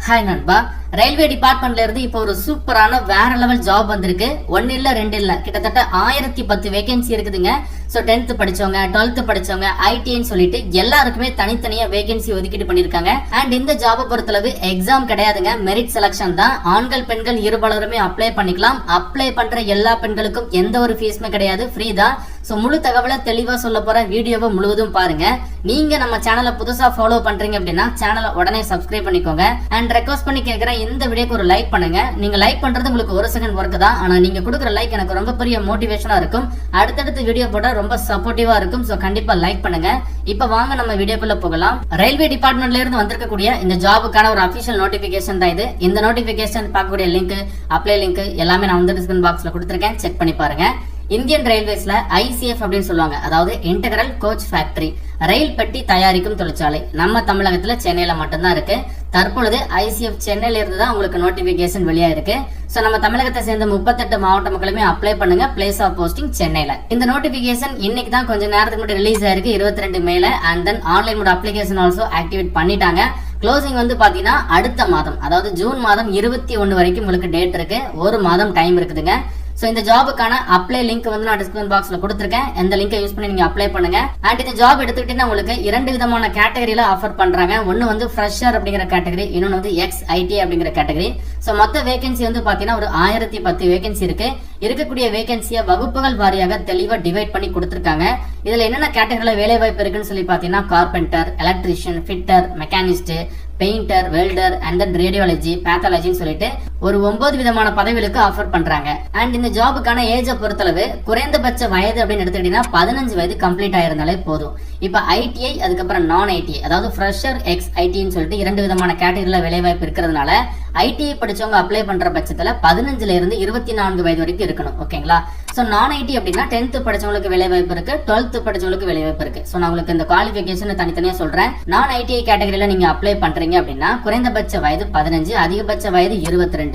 Hi நண்பா, railway டிபார்ட்மெண்ட்ல இருந்து இப்போ ஒரு சூப்பரான வேற லெவல் ஜாப் வந்திருக்கு. 1 இல்ல 2 இல்ல, கிட்டத்தட்ட 1010 வேகன்சி இருக்குதுங்க. சோ 10th படிச்சவங்க, 12th படிச்சவங்க, ஐடின்னு சொல்லிட்டு எல்லாருக்குமே தனித்தனியா வேகன்சி ஒதுக்கீடு பண்ணிருக்காங்க. அண்ட் இந்த ஜாபை பொறுத்தளவு எக்ஸாம் கிடையாதுங்க, மெரிட் செலக்ஷன் தான். ஆண்கள் பெண்கள் இருபாலருமே அப்ளை பண்ணிக்கலாம். அப்ளை பண்ற எல்லா பெண்களுக்கும் எந்த ஒரு ஃபீஸுமே கிடையாது, ஃப்ரீ தான். சோ முழு தகவலை தெளிவா சொல்ல போற வீடியோவை முழுவதும் பாருங்க. நீங்க நம்ம சேனலை புதுசா ஃபாலோ பண்றீங்க அப்படின்னா சேனலை உடனே சப்ஸ்கிரைப் பண்ணிக்கோங்க. அண்ட் ரெக்வஸ்ட் பண்ணி கேட்கிறேன், இந்த வீடியோக்கு ஒரு லைக் பண்ணுங்க. நீங்க லைக் பண்றது உங்களுக்கு 1 செகண்ட் ஒர்க் தான், ஆனா நீங்க கொடுக்குற லைக் எனக்கு ரொம்ப பெரிய மோட்டிவேஷனா இருக்கும். அடுத்தடுத்து வீடியோ போட்டா ரொம்ப சப்போர்ட்டிவா இருக்கும். சோ கண்டிப்பா லைக் பண்ணுங்க. இப்ப வாங்க நம்ம வீடியோக்குள்ள போகலாம். ரயில்வே டிபார்ட்மெண்ட்ல இருந்து வந்திருக்கக்கூடிய இந்த ஜாபுக்கான ஒரு அபிஷியல் நோட்டிபிகேஷன் தான் இது. இந்த நோட்டிபிகேஷன் பார்க்கக்கூடிய லிங்க், அப்ளை லிங்க் எல்லாமே நான் வந்து டிஸ்கிரிப்ஷன் பாக்ஸ்ல கொடுத்திருக்கேன், செக் பண்ணி பாருங்க. இந்தியன் ரயில்வேஸ்ல ஐசிஎஃப் அப்படின்னு சொல்லுவாங்க, அதாவது இன்டெகிரல் கோச் ஃபேக்டரி, ரயில் பெட்டி தயாரிக்கும் தொழிற்சாலை. நம்ம தமிழகத்துல சென்னையில மட்டும்தான் இருக்கு. தற்பொழுது ஐசிஎஃப் சென்னையில இருந்து தான் உங்களுக்கு நோட்டிபிகேஷன் வெளியா இருக்கு. சோ நம்ம தமிழகத்தை சேர்ந்த 38 மாவட்ட மக்களுமே அப்ளை பண்ணுங்க. பிளேஸ் ஆஃப் போஸ்டிங் சென்னையில. இந்த நோட்டிபிகேஷன் இன்னைக்கு தான் கொஞ்ச நேரத்துக்கு முன்னாடி ரிலீஸ் ஆயிருக்கு, 22 மேல. And then online mode application also activate பண்ணிட்டாங்க. க்ளோசிங் வந்து பாத்தீங்கன்னா அடுத்த மாதம், அதாவது ஜூன் மாதம் 21 வரைக்கும் உங்களுக்கு டேட் இருக்கு. 1 மாதம் டைம் இருக்குதுங்க. சோ இந்த ஜாபுக்கான அப்ளை லிங்க் வந்து நான் டிஸ்கிரிப்ஷன் பாக்ஸ்ல கொடுத்திருக்கேன். இந்த லிங்கை யூஸ் பண்ணி நீங்க அப்ளை பண்ணுங்க. அண்ட் இந்த ஜாப் எடுத்துக்கிட்டீங்கன்னா உங்களுக்கு 2 விதமான கேட்டகரியில ஆஃபர் பண்றாங்க. ஒன்னு வந்து ஃப்ரெஷர் அப்படிங்கிற கேட்டகரி, இன்னொன்னு வந்து எக்ஸ் ஐடி அப்படிங்கிற கேட்டகரி. சோ மொத்த வேகன்சி வந்து பாத்தீங்கன்னா ஒரு 1010 வேகன்சி இருக்கு. இருக்கக்கூடிய வேகன்சியை வகுப்புகள் வாரியாக தெளிவா டிவைட் பண்ணி கொடுத்திருக்காங்க. இதுல என்னென்ன கேட்டகரியில வேலை வாய்ப்பு இருக்குன்னு சொல்லி பாத்தீங்கன்னா carpenter, electrician, fitter, machinist, painter, welder, and then radiology, பேத்தாலஜின்னு சொல்லிட்டு ஒரு 9 விதமான பதவிகளுக்கு ஆஃபர் பண்றாங்க. அண்ட் இந்த ஜாபுக்கான ஏஜை பொறுத்தளவு குறைந்தபட்ச வயது அப்படின்னு எடுத்துக்கிட்டீங்கன்னா 15 வயது கம்ப்ளீட் ஆயிருந்தாலே போதும். இப்ப ஐடிஐ, அதுக்கப்புறம் நான் ஐடிஐ, அதாவது ஃப்ரெஷர், எக்ஸ் ஐடின்னு சொல்லிட்டு 2 விதமான கேட்டகரியில வேலை வாய்ப்பு இருக்கிறதுனால ஐடிஐ படிச்சவங்க அப்ளை பண்ற பட்சத்துல 15ல இருந்து 24 வயது வரைக்கும் இருக்கணும். ஓகேங்களா? சோ நான் ஐடி அப்படின்னா 10th படிச்சவங்களுக்கு வேலை வாய்ப்பு இருக்கு, 12th படிச்சவங்களுக்கு வேலை வாய்ப்பு இருக்கு. சோ நான் உங்களுக்கு இந்த குவாலிஃபிகேஷன் தனித்தனியா சொல்றேன். நான் ஐடிஐ கேட்டகரியில நீங்க அப்ளை பண்றீங்க அப்படின்னா குறைந்தபட்ச வயது 15, அதிகபட்ச வயது 22.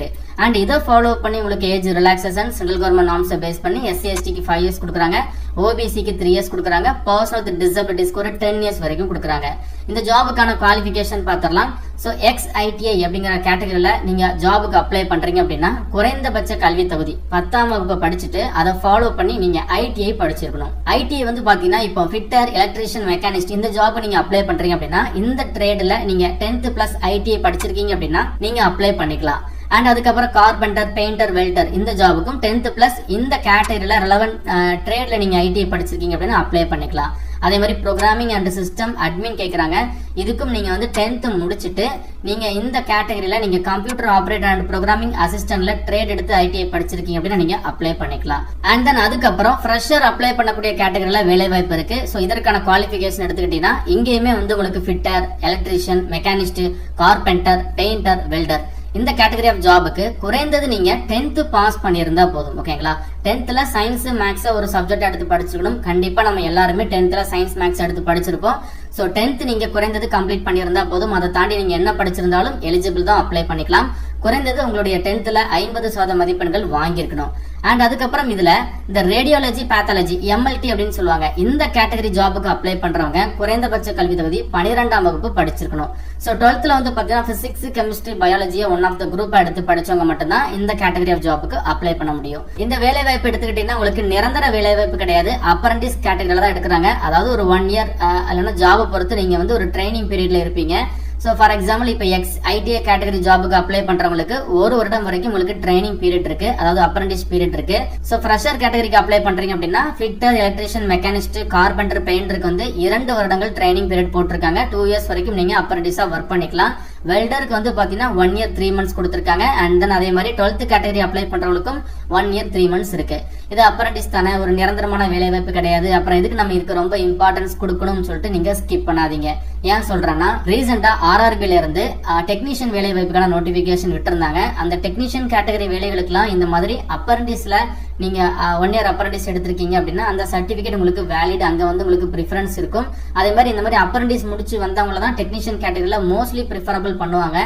அண்ட் இதை ஃபாலோ பண்ணி உங்களுக்கு age relaxation central government norms base பண்ணி எஸ்சி எஸ்டிக்கு 5 இயர்ஸ் கொடுக்குறாங்க, ஓபிசிக்கு 3 இயர்ஸ் கொடுக்குறாங்க, பர்சனல் வித் டிசபிலிட்டிஸ்க்கு ஒரு 10 இயர்ஸ் வரைக்கும் கொடுக்குறாங்க. இந்த ஜாபுக்கான குவாலிஃபிகேஷன் பார்த்துடலாம். சோ எக்ஸ் ஐடிஐ அப்படிங்கிற கேட்டகரியில நீங்க ஜாபுக்கு அப்ளை பண்றீங்க அப்படின்னா குறைந்தபட்ச கல்வி தகுதி 10ஆம் வகுப்பு படிச்சுட்டு அதை ஃபாலோ பண்ணி நீங்க ஐடிஐ படிச்சிருக்கணும். ஐடிஐ வந்து பாத்தீங்கன்னா இப்போ ஃபிட்டர், எலக்ட்ரிஷியன், மெக்கானிஸ்ட் இந்த ஜாப் நீங்க அப்ளை பண்றீங்க அப்படின்னா இந்த ட்ரேட்ல நீங்க 10th பிளஸ் ஐடிஐ படிச்சிருக்கீங்க அப்படின்னா நீங்க அப்ளை பண்ணிக்கலாம். அண்ட் அதுக்கப்புறம் கார்பெண்டர், பெயிண்டர், வெல்டர் இந்த ஜாபுக்கும் 10th பிளஸ் இந்த கேட்டகரியில ரெலவென்ட் ட்ரேட்ல நீங்க ஐடிஐ படிச்சிருக்கீங்க அப்படின்னா அப்ளை பண்ணிக்கலாம். அதே மாதிரி ப்ரோக்ராமிங் அண்ட் சிஸ்டம் அட்மின் கேட்கறாங்க. இதுக்கும் நீங்க வந்து 10th முடிச்சுட்டு நீங்க இந்த கேட்டகரியில நீங்க கம்ப்யூட்டர் ஆபரேட்டர் அண்ட் ப்ரோக்ராமிங் அசிஸ்டன்ட்ல ட்ரேட் எடுத்து ஐடிஐ படிச்சிருக்கீங்க அப்படின்னா நீங்க அப்ளை பண்ணிக்கலாம். அண்ட் தென் அதுக்கப்புறம் ஃப்ரெஷர் அப்ளை பண்ணக்கூடிய கேட்டகரியில வேலை வாய்ப்பு இருக்கு. சோ இதற்கான குவாலிஃபிகேஷன் எடுத்துக்கிட்டீங்கன்னா இங்கேயுமே வந்து உங்களுக்கு fitter, electrician, machinist, carpenter, painter, welder இந்த கேட்டகரி ஆஃப் ஜாபுக்கு குறைந்தது நீங்க 10th பாஸ் பண்ணியிருந்தா போதும். ஓகேங்களா? 10thல சயின்ஸ், மேக்ஸ் ஒரு சப்ஜெக்ட் எடுத்து படிச்சிருக்கணும். கண்டிப்பா நம்ம எல்லாருமே 10thல சயின்ஸ், மேக்ஸ் எடுத்து படிச்சிருப்போம். சோ 10th நீங்க குறைந்தது கம்ப்ளீட் பண்ணியிருந்தா போதும். அதை தாண்டி நீங்க என்ன படிச்சிருந்தாலும் எலிஜிபிள் தான், அப்ளை பண்ணிக்கலாம். குறைந்தது உங்களுடைய 10thல 50% மதிப்பெண்கள் வாங்கியிருக்கணும். அண்ட் அதுக்கப்புறம் இதுல இந்த ரேடியாலஜி, பேத்தாலஜி, எம்எல்டி அப்படின்னு சொல்லுவாங்க, இந்த கேட்டகரி ஜாபுக்கு அப்ளை பண்றவங்க குறைந்தபட்ச கல்வி தகுதி 12ஆம் வகுப்பு படிச்சிருக்கணும். சோ 12thல வந்து பாத்தீங்கன்னா பிசிக்ஸ், கெமிஸ்ட்ரி, பயாலஜியை ஒன் ஆஃப் த குரூப் எடுத்து படிச்சவங்க மட்டும்தான் இந்த கேட்டகரி ஆஃப் ஜாபுக்கு அப்ளை பண்ண முடியும். இந்த வேலை வாய்ப்பு எடுத்துக்கிட்டீங்கன்னா உங்களுக்கு நிரந்தர வேலை வாய்ப்பு கிடையாது, அப்ரண்டிஸ் கேட்டகரியில தான் எடுக்கிறாங்க. அதாவது ஒரு 1 இயர் இல்லைன்னா ஜாபை பொறுத்து நீங்க வந்து ஒரு ட்ரைனிங் பீரியட்ல இருப்பீங்க. சோ ஃபார் எக்ஸாம்பிள் இப்ப எக்ஸ் ஐடிஐ கேட்டகரி ஜாபுக்கு அப்ளை பண்றவங்களுக்கு 1 வருடம் வரைக்கும் உங்களுக்கு ட்ரைனிங் பீரியட் இருக்கு, அதாவது அப்ரண்டிஸ் பீரியட் இருக்கு. சோ ஃப்ரெஷர் கேட்டகரிக்கு அப்ளை பண்றீங்க அப்படின்னா ஃபிட்டர், எலக்ட்ரிஷியன், மெக்கானிஸ்ட், கார்பெண்டர், பெயிண்டருக்கு வந்து 2 வருடங்கள் ட்ரைனிங் பீரியட் போட்டிருக்காங்க. 2 இயர்ஸ் வரைக்கும் நீங்க அப்ரண்டிஸா ஒர்க் பண்ணிக்கலாம். வெல்டருக்கு வந்து பாத்தீங்கன்னா 1 இயர் 3 மந்த்ஸ் கொடுத்திருக்காங்க. அண்ட் தென் அதே மாதிரி 12th கேட்டகரி அப்ளை பண்றவங்களுக்கும் 1 இயர் 3 மந்த்ஸ் இருக்கு. இது அப்ரண்டிஸ் தானே, ஒரு நிரந்தரமான வேலை வாய்ப்பு கிடையாது, அப்புறம் இதுக்கு நம்ம இதுக்கு ரொம்ப இம்பார்ட்டன்ஸ் கொடுக்கணும்னு சொல்லிட்டு நீங்க ஸ்கிப் பண்ணாதீங்க. ஏன் சொல்றேன்னா ரீசெண்டா ஆர்ஆர்பில இருந்து டெக்னீஷியன் வேலை வாய்ப்புக்கான நோட்டிபிகேஷன் விட்டுருந்தாங்க. அந்த டெக்னீஷியன் கேட்டகரி வேலைகளுக்கெல்லாம் இந்த மாதிரி அப்ரண்டிஸ்ல நீங்க 1 இயர் அப்ரண்டிஸ் எடுத்திருக்கீங்க அப்படின்னா அந்த சர்டிபிகேட் உங்களுக்கு வேலிட், அங்க வந்து உங்களுக்கு ப்ரிஃபரன்ஸ் இருக்கும். அதே மாதிரி இந்த மாதிரி அப்ரண்டிஸ் முடிச்சு வந்தவங்க தான் டெக்னீஷியன் கேட்டகரியில மோஸ்ட்லி ப்ரிஃபரபிள் பண்ணுவாங்க.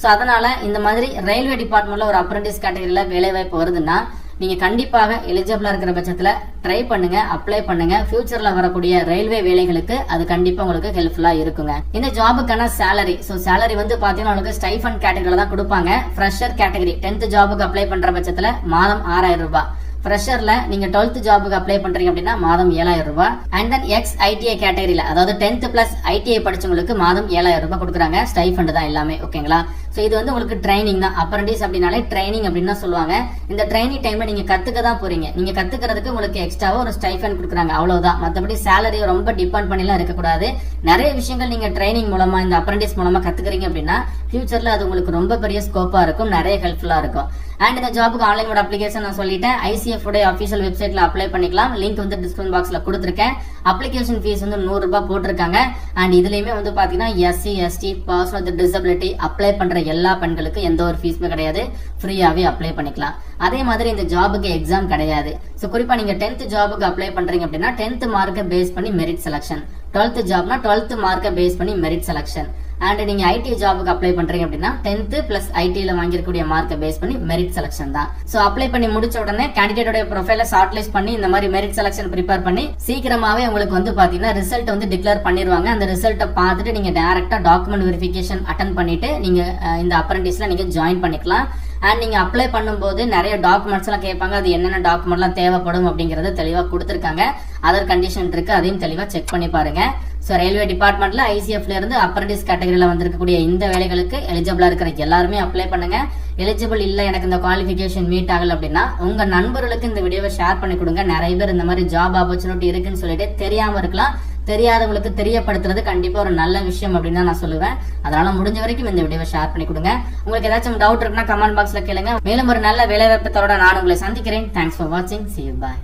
சோ அதனால இந்த மாதிரி ரயில்வே டிபார்ட்மெண்ட்ல ஒரு அப்ரண்டிஸ் கேட்டகரியில வேலை வாய்ப்பு வருதுன்னா நீங்க கண்டிப்பாக எலிஜிபிளா இருக்கிற பட்சத்துல ட்ரை பண்ணுங்க, அப்ளை பண்ணுங்க. ஃபியூச்சர்ல வரக்கூடிய ரயில்வே வேலைகளுக்கு அது கண்டிப்பா உங்களுக்கு ஹெல்ப்ஃபுல்லா இருக்குங்க. இந்த ஜாபுக்கான சேலரி வந்து பாத்தீங்கன்னா உங்களுக்கு ஸ்டைஃபன் கேட்டகரியில தான் கொடுப்பாங்க. ஃப்ரெஷர் கேட்டகரி 10th ஜாபுக்கு அப்ளை பண்ற பட்சத்துல மாதம் 6000 ரூபாய். ஃப்ரெஷர்ல நீங்க 12th ஜாபுக்கு அப்ளை பண்றீங்க அப்படின்னா மாதம் 7000 ரூபாய். அண்ட் தென் எக்ஸ் ஐடிஐ கேட்டகரியில அதாவது 10th பிளஸ் ஐடிஐ படிச்சவங்களுக்கு மாதம் 7000 ரூபாய் கொடுக்குறாங்க. ஸ்டைஃபண்ட் தான் எல்லாமே. ஓகேங்களா? சோ இது வந்து உங்களுக்கு ட்ரைனிங் தான். அப்ரண்டிஸ் அப்படின்னாலே ட்ரைனிங் அப்படின்னு தான் சொல்லுவாங்க. இந்த ட்ரைனிங் டைம்ல நீங்க கத்துக்க தான் போறீங்க. நீங்க கத்துக்கிறதுக்கு உங்களுக்கு எக்ஸ்ட்ராவா ஒரு ஸ்டைஃபண்ட் கொடுக்குறாங்க, அவ்வளவுதான். மத்தபடி சேலரி ரொம்ப டிபெண்ட் பண்ணிலாம் இருக்கக்கூடாது. நிறைய விஷயங்கள் நீங்க ட்ரைனிங் மூலமா இந்த அப்ரண்டிஸ் மூலமா கத்துக்கிறீங்க அப்படின்னா ஃபியூச்சர்ல அது உங்களுக்கு ரொம்ப பெரிய ஸ்கோப்பா இருக்கும், நிறைய ஹெல்ப்ஃபுல்லா இருக்கும். அண்ட் இந்த ஜாபுக்கு ஆன்லைனோட அப்ளிகேஷன் நான் சொல்லிட்டேன். ICF உடைய அபிஷியல் வெப்சைட்ல அப்ளை பண்ணிக்கலாம். லிங்க் வந்து டிஸ்கிரிப்ஷன் பாக்ஸ்ல கொடுத்துருக்கேன். அப்ளிகேஷன் ஃபீஸ் வந்து 100 ரூபாய் போட்டிருக்காங்க. அண்ட் இதுலயுமே வந்து பாத்தீங்கன்னா SC ST person with disability apply பண்ற எல்லா பெண்களுக்கும் எந்த ஒரு ஃபீஸுமே கிடையாது, ஃப்ரீயாவே அப்ளை பண்ணிக்கலாம். அதே மாதிரி இந்த ஜாபுக்கு எக்ஸாம் கிடையாது. சோ குறிப்பா நீங்க 10th ஜாபுக்கு அப்ளை பண்றீங்க அப்படின்னா 10th மார்க்கை பேஸ் பண்ணி merit selection, 12th Jaffna 12th மார்க்கை பேஸ் பண்ணி மெரிட் செலக்ஷன். அண்ட் நீங்க ஐடி ஜாபுக்கு அப்ளை பண்றீங்க அப்படின்னா 10th பிளஸ் ஐடில வாங்கிருக்கக்கூடிய மார்க்கை பேஸ் பண்ணி மெரிட் செலக்ஷன் தான். சோ அப்ளை பண்ணி முடிச்ச உடனே கேண்டிடேட்டோட ப்ரொஃபைல ஷார்ட் லிஸ்ட் பண்ணி இந்த மாதிரி மெரிட் செலக்ஷன் ப்ரிப்பேர் பண்ணி சீக்கிரமாவே உங்களுக்கு வந்து பாத்தீங்கன்னா ரிசல்ட் வந்து டிக்ளேர் பண்ணிடுவாங்க. அந்த ரிசல்ட்டை பார்த்துட்டு நீங்க டைரக்டா டாக்குமெண்ட் வெரிஃபிகேஷன் அட்டன் பண்ணிட்டு நீங்க இந்த அப்ரண்டிஸ்ல நீங்க ஜாயின் பண்ணிக்கலாம். அண்ட் நீங்க அப்ளை பண்ணும்போது நிறைய டாக்குமெண்ட்ஸ் எல்லாம் கேட்பாங்க. அது என்னென்ன டாக்குமெண்ட் எல்லாம் தேவைப்படும் அப்படிங்கறத தெளிவா கொடுத்திருக்காங்க. அதர் கண்டிஷன் இருக்கு, அதையும் தெளிவா செக் பண்ணி பாருங்க. சோ ரயில்வே டிபார்ட்மெண்ட்ல ICFல இருந்து அப்ரண்டிஸ் கேட்டகரியில வந்திருக்கக்கூடிய இந்த வேலைகளுக்கு எலிஜிபிளா இருக்கிற எல்லாருமே அப்ளை பண்ணுங்க. எலிஜிபிள் இல்ல, எனக்கு இந்த குவாலிஃபிகேஷன் மீட் ஆகல அப்படின்னா உங்க நண்பர்களுக்கு இந்த வீடியோவை ஷேர் பண்ணி கொடுங்க. நிறைய பேர் இந்த மாதிரி ஜாப் ஆப்பர்ச்சுனிட்டி இருக்குன்னு சொல்லிட்டு தெரியாம இருக்கலாம். தெரியாதவங்களுக்கு தெரியப்படுத்துறது கண்டிப்பா ஒரு நல்ல விஷயம் அப்படின்னு தான் நான் சொல்லுவேன். அதனால முடிஞ்ச வரைக்கும் இந்த வீடியோவை ஷேர் பண்ணி கொடுங்க. உங்களுக்கு ஏதாச்சும் டவுட் இருக்குன்னா கமெண்ட் பாக்ஸ்ல கேளுங்க. மேலும் ஒரு நல்ல வேலைவாய்ப்பு தரோட நான் உங்களை சந்திக்கிறேன். தேங்க்ஸ் ஃபார் வாட்சிங். See you. Bye.